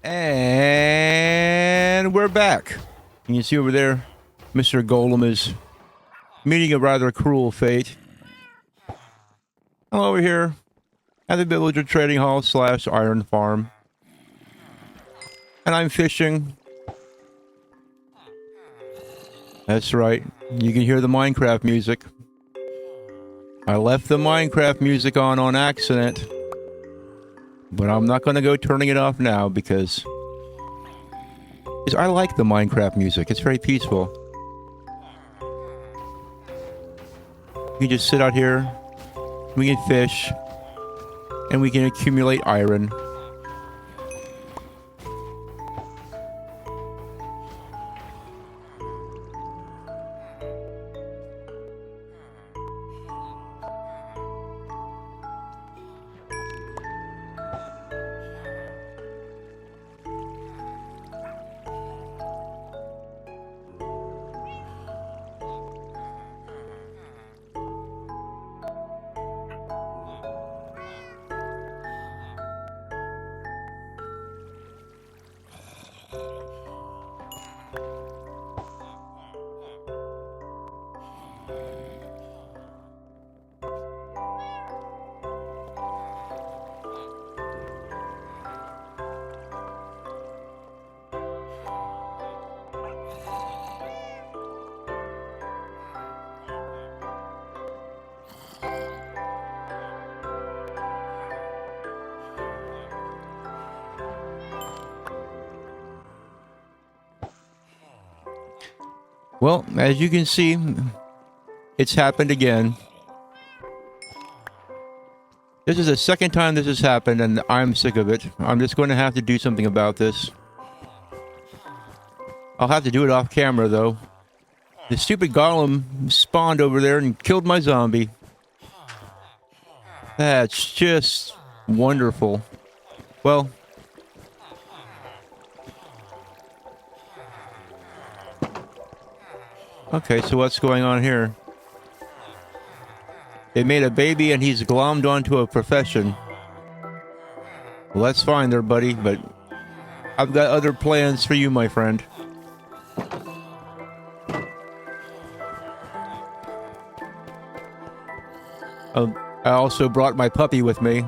And we're back. You can see over there, Mr. Golem is meeting a rather cruel fate. I'm over here at the villager trading hall / iron farm. And I'm fishing. That's right. You can hear the Minecraft music. I left the Minecraft music on accident. But I'm not going to go turning it off now because I like the Minecraft music. It's very peaceful. We can just sit out here. We can fish. And we can accumulate iron. Well, as you can see, it's happened again. This is the second time this has happened, and I'm sick of it. I'm just going to have to do something about this. I'll have to do it off camera, though. The stupid golem spawned over there and killed my zombie. That's just wonderful. Well... Okay, so what's going on here? They made a baby and he's glommed onto a profession. Well, that's fine there, buddy, but I've got other plans for you, my friend. I also brought my puppy with me.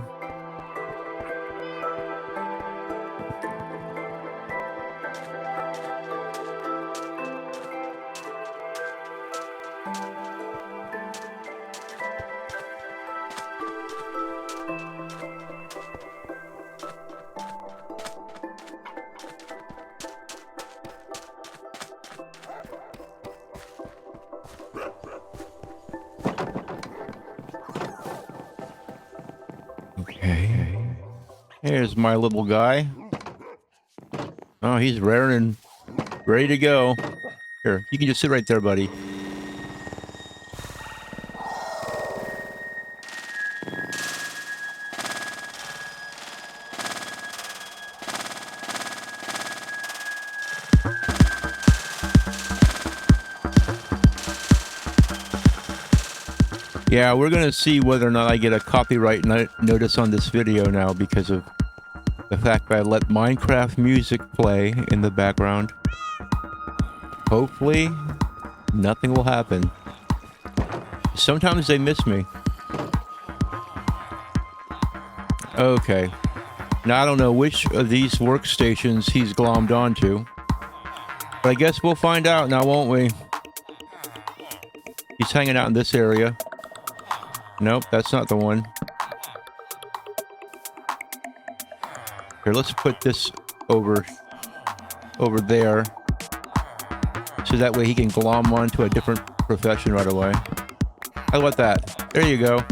Okay. Here's my little guy. Oh, he's raring and ready to go. Here, you can just sit right there, buddy. Yeah, we're going to see whether or not I get a copyright notice on this video now because of the fact that I let Minecraft music play in the background. Hopefully, nothing will happen. Sometimes they miss me. Okay. Now, I don't know which of these workstations he's glommed onto. But I guess we'll find out now, won't we? He's hanging out in this area. Nope, that's not the one. Here, let's put this over there. So that way he can glom onto a different profession right away. How about that? There you go.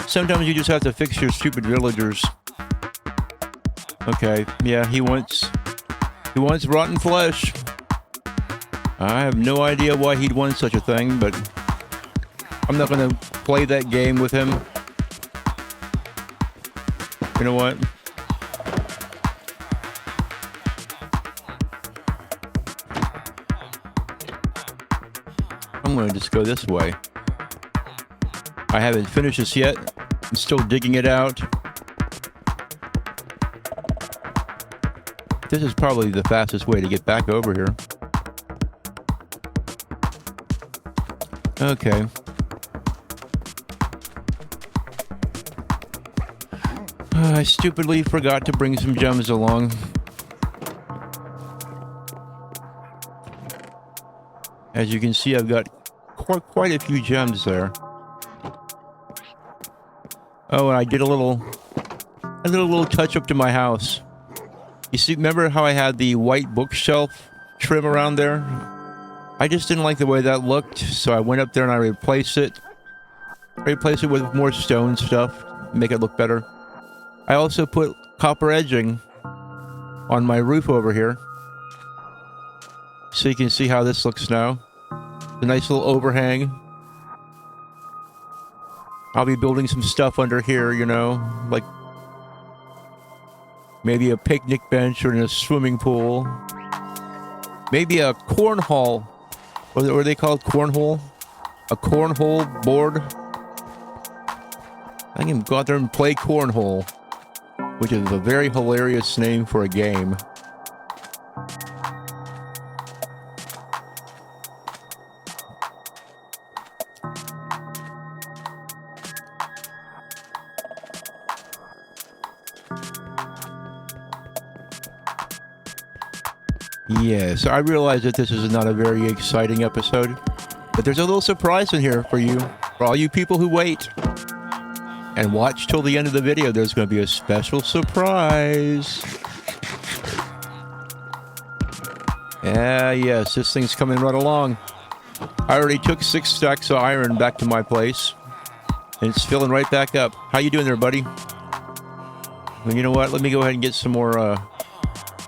Sometimes you just have to fix your stupid villagers. Okay, yeah, he wants rotten flesh. I have no idea why he'd want such a thing, but I'm not going to play that game with him. You know what? I'm going to just go this way. I haven't finished this yet. I'm still digging it out. This is probably the fastest way to get back over here. Okay. I stupidly forgot to bring some gems along. As you can see, I've got quite a few gems there. Oh, and I did a little touch up to my house. You see, remember how I had the white bookshelf trim around there? I just didn't like the way that looked, so I went up there and I replaced it. With more stone stuff, make it look better. I also put copper edging on my roof over here, so you can see how this looks now. A nice little overhang. I'll be building some stuff under here, you know, like maybe a picnic bench or in a swimming pool. Maybe a cornhole. What are they called? Cornhole? A cornhole board? I can go out there and play cornhole, which is a very hilarious name for a game. Yes, I realize that this is not a very exciting episode, but there's a little surprise in here for you, for all you people who wait and watch till the end of the video. There's going to be a special surprise. Yes, this thing's coming right along. I already took 6 stacks of iron back to my place, and it's filling right back up. How you doing there, buddy? Well, you know what? Let me go ahead and get some more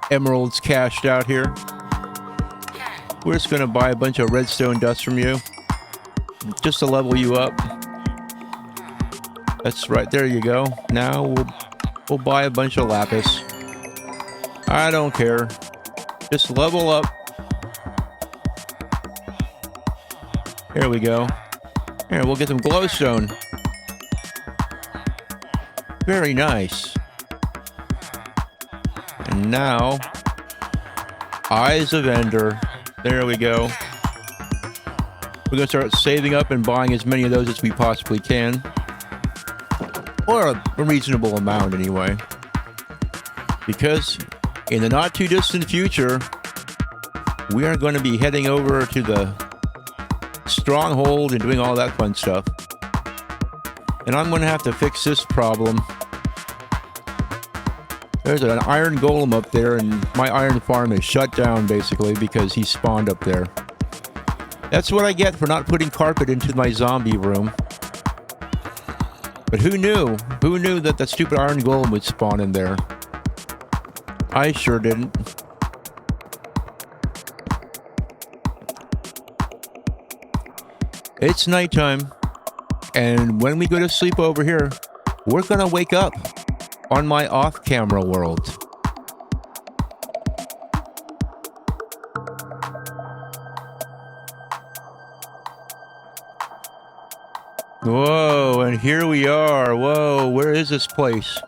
emeralds cashed out here. We're just going to buy a bunch of redstone dust from you, just to level you up. That's right, there you go. Now we'll buy a bunch of lapis. I don't care. Just level up. Here we go. Here, we'll get some glowstone. Very nice. And now, Eyes of Ender. There we go. We're going to start saving up and buying as many of those as we possibly can. Or a reasonable amount, anyway. Because in the not too distant future, we are going to be heading over to the stronghold and doing all that fun stuff. And I'm going to have to fix this problem. There's an iron golem up there, and my iron farm is shut down, basically, because he spawned up there. That's what I get for not putting carpet into my zombie room. But who knew? Who knew that that stupid iron golem would spawn in there? I sure didn't. It's nighttime, and when we go to sleep over here, we're gonna wake up on my off-camera world. Whoa, and here we are. Whoa, where is this place?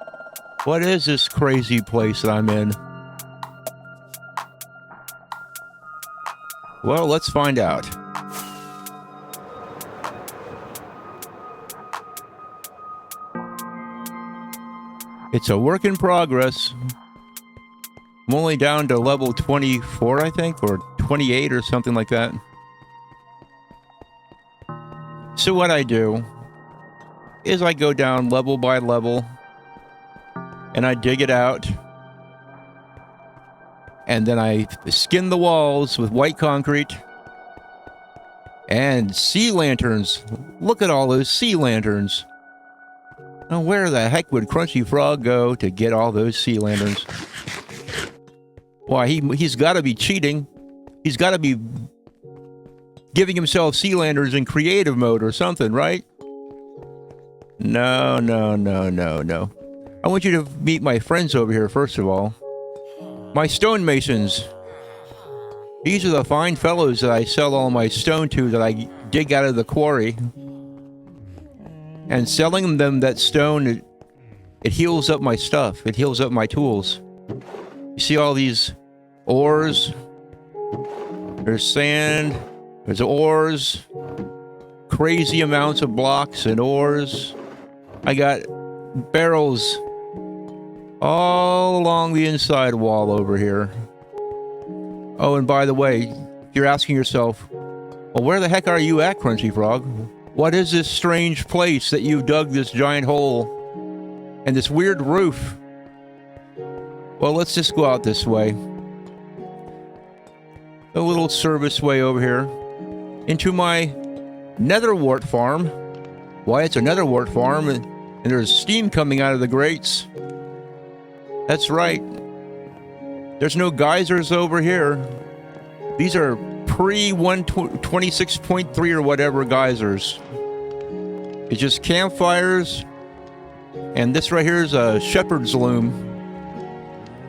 What is this crazy place that I'm in? Well, let's find out. It's a work in progress. I'm only down to level 24, I think, or 28 or something like that. So what I do is I go down level by level and I dig it out. And then I skin the walls with white concrete and sea lanterns. Look at all those sea lanterns. Now, where the heck would Crunchy Frog go to get all those sea lanterns? Why, he's got to be cheating. He's got to be giving himself sea lanterns in creative mode or something, right? No. I want you to meet my friends over here, first of all. My stonemasons. These are the fine fellows that I sell all my stone to that I dig out of the quarry. And selling them that stone, it heals up my stuff. It heals up my tools. You see all these ores? There's sand, there's ores, crazy amounts of blocks and ores. I got barrels all along the inside wall over here. Oh, and by the way, you're asking yourself, well, where the heck are you at, Crunchy Frog? What is this strange place that you dug this giant hole and this weird roof? Well, let's just go out this way. A little service way over here into my netherwort farm. Why, it's a netherwort farm, and there's steam coming out of the grates. That's right. There's no geysers over here. These are pre-126.3 or whatever geysers. It's just campfires, and this right here is a shepherd's loom.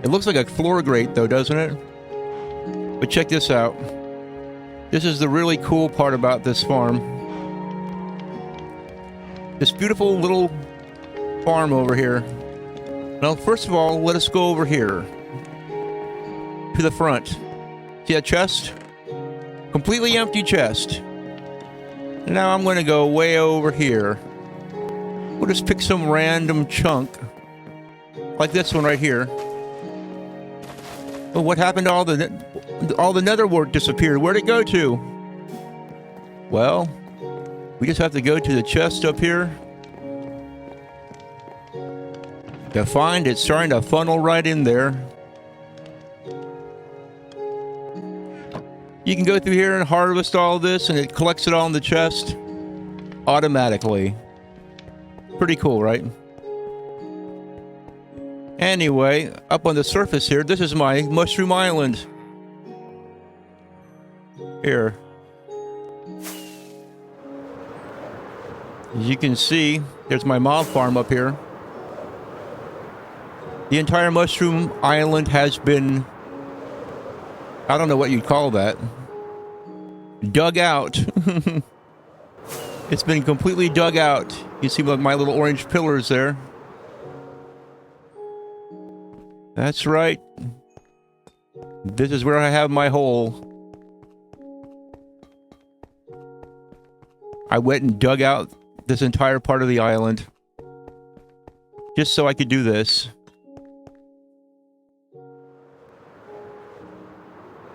It looks like a floor grate though, doesn't it? But check this out. This is the really cool part about this farm. This beautiful little farm over here. Now, first of all, let us go over here to the front. See that chest? Completely empty chest. Now I'm going to go way over here. We'll just pick some random chunk, like this one right here. Oh, what happened to all the netherwort disappeared? Where'd it go to? Well, we just have to go to the chest up here to find it's starting to funnel right in there. You can go through here and harvest all this, and it collects it all in the chest automatically. Pretty cool, right? Anyway, up on the surface here, this is my mushroom island. Here. As you can see, there's my mob farm up here. The entire mushroom island has been, I don't know what you'd call that, dug out. It's been completely dug out. You see my little orange pillars there. That's right. This is where I have my hole. I went and dug out this entire part of the island just so I could do this.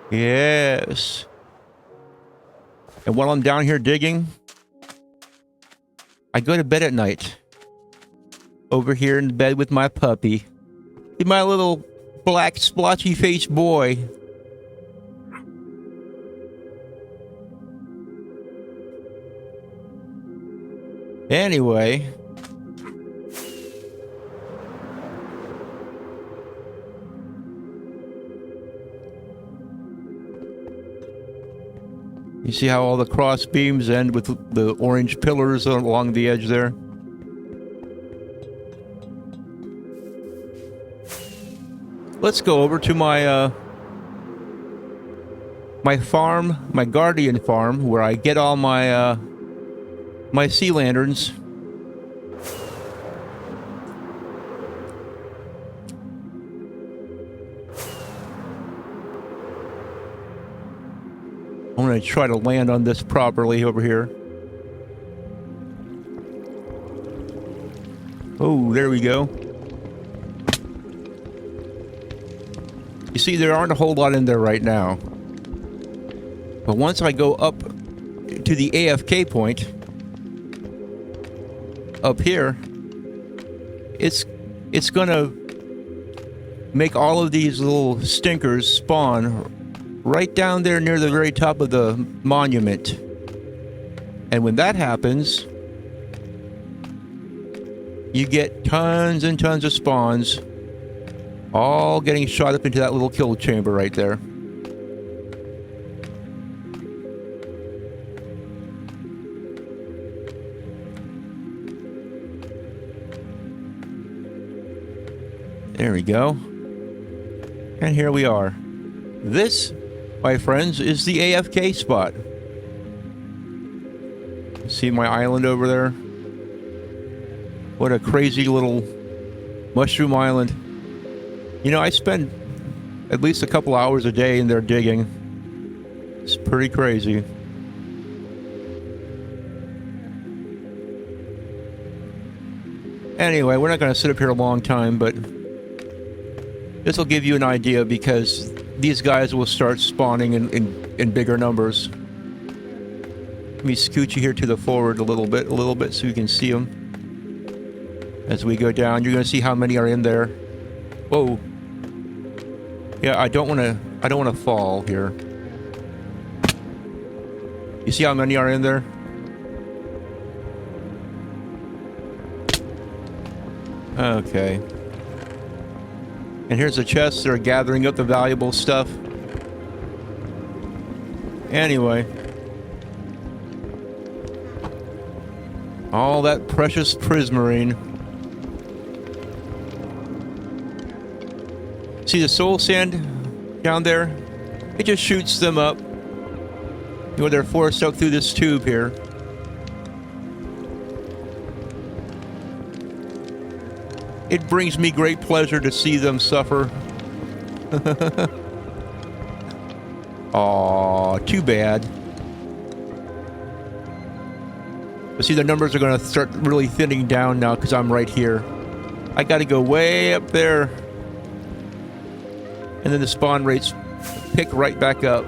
Yes. And while I'm down here digging, I go to bed at night. Over here in bed with my puppy. My little black splotchy faced boy. Anyway. You see how all the cross beams end with the orange pillars along the edge there? Let's go over to my my farm, my guardian farm, where I get all my my sea lanterns. I'm going to try to land on this properly over here. Oh, there we go. You see, there aren't a whole lot in there right now. But once I go up to the AFK point, up here, it's gonna make all of these little stinkers spawn right down there near the very top of the monument. And when that happens, you get tons and tons of spawns, all getting shot up into that little kill chamber right there. There we go. And here we are. This, my friends, is the AFK spot. See my island over there? What a crazy little mushroom island. You know, I spend at least a couple hours a day in there digging. It's pretty crazy. Anyway, we're not going to sit up here a long time, but this will give you an idea because these guys will start spawning in bigger numbers. Let me scoot you here to the forward a little bit so you can see them. As we go down, you're going to see how many are in there. Whoa. Yeah, I don't want to fall here. You see how many are in there? Okay. And here's the chests. They're gathering up the valuable stuff. Anyway. All that precious prismarine. See the soul sand down there? It just shoots them up. You know, they're forced up through this tube here. It brings me great pleasure to see them suffer. Aw, too bad. But see, the numbers are going to start really thinning down now because I'm right here. I got to go way up there. And then the spawn rates pick right back up.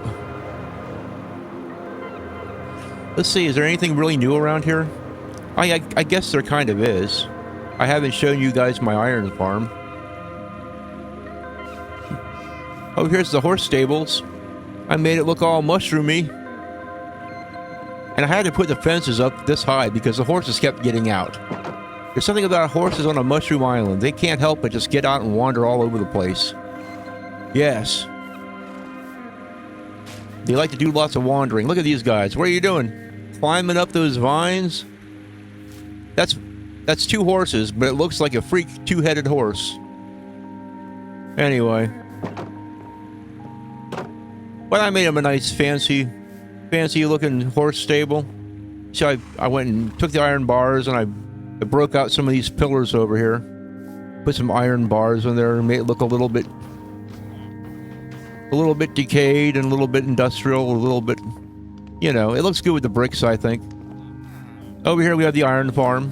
Let's see, is there anything really new around here? I guess there kind of is. I haven't shown you guys my iron farm. Oh, here's the horse stables. I made it look all mushroomy. And I had to put the fences up this high because the horses kept getting out. There's something about horses on a mushroom island. They can't help but just get out and wander all over the place. Yes. They like to do lots of wandering. Look at these guys. What are you doing? Climbing up those vines? That's two horses, but it looks like a freak two-headed horse. Anyway. Well, I made him a nice fancy looking horse stable. So I went and took the iron bars and I broke out some of these pillars over here. Put some iron bars in there and made it look a little bit decayed and a little bit industrial, a little bit, you know, it looks good with the bricks, I think. Over here we have the iron farm.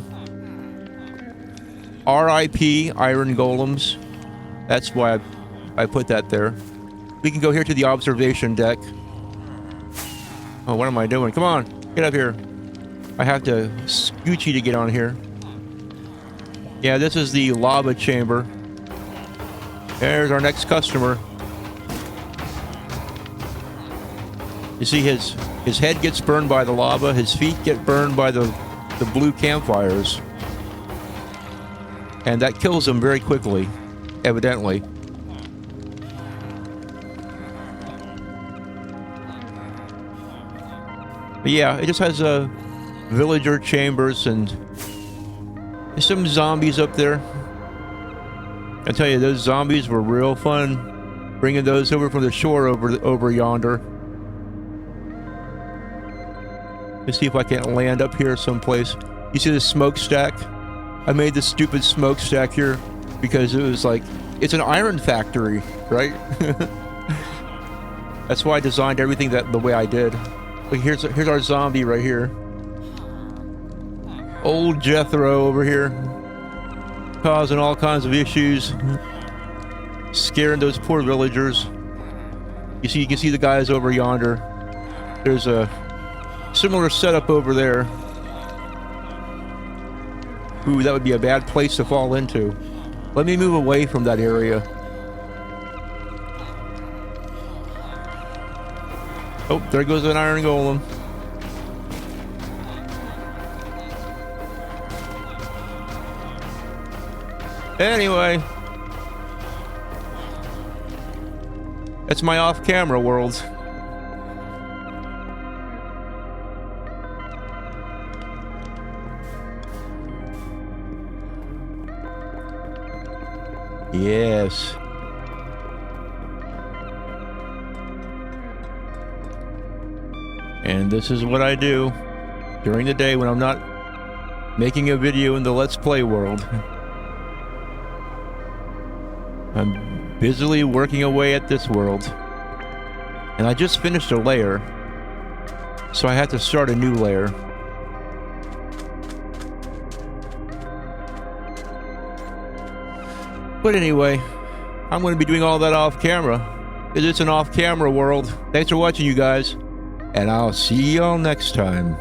R.I.P. Iron Golems. That's why I put that there. We can go here to the observation deck. Oh, what am I doing? Come on, get up here. I have to scoot you to get on here. Yeah, this is the lava chamber. There's our next customer. You see his head gets burned by the lava, his feet get burned by the blue campfires. And that kills him very quickly, evidently. But yeah, it just has villager chambers and there's some zombies up there. I tell you, those zombies were real fun. Bringing those over from the shore over yonder. Let's see if I can't land up here someplace. You see the smokestack? I made this stupid smokestack here because it was like, it's an iron factory, right? That's why I designed everything the way I did. But here's our zombie right here. Old Jethro over here. Causing all kinds of issues. Scaring those poor villagers. You can see the guys over yonder. There's a similar setup over there. Ooh, that would be a bad place to fall into. Let me move away from that area. Oh, there goes an iron golem. Anyway. That's my off-camera world. Yes. And this is what I do during the day when I'm not making a video in the Let's Play world. I'm busily working away at this world. And I just finished a layer, so I had to start a new layer. But anyway, I'm going to be doing all that off camera, because it's an off camera world. Thanks for watching, you guys, and I'll see y'all next time.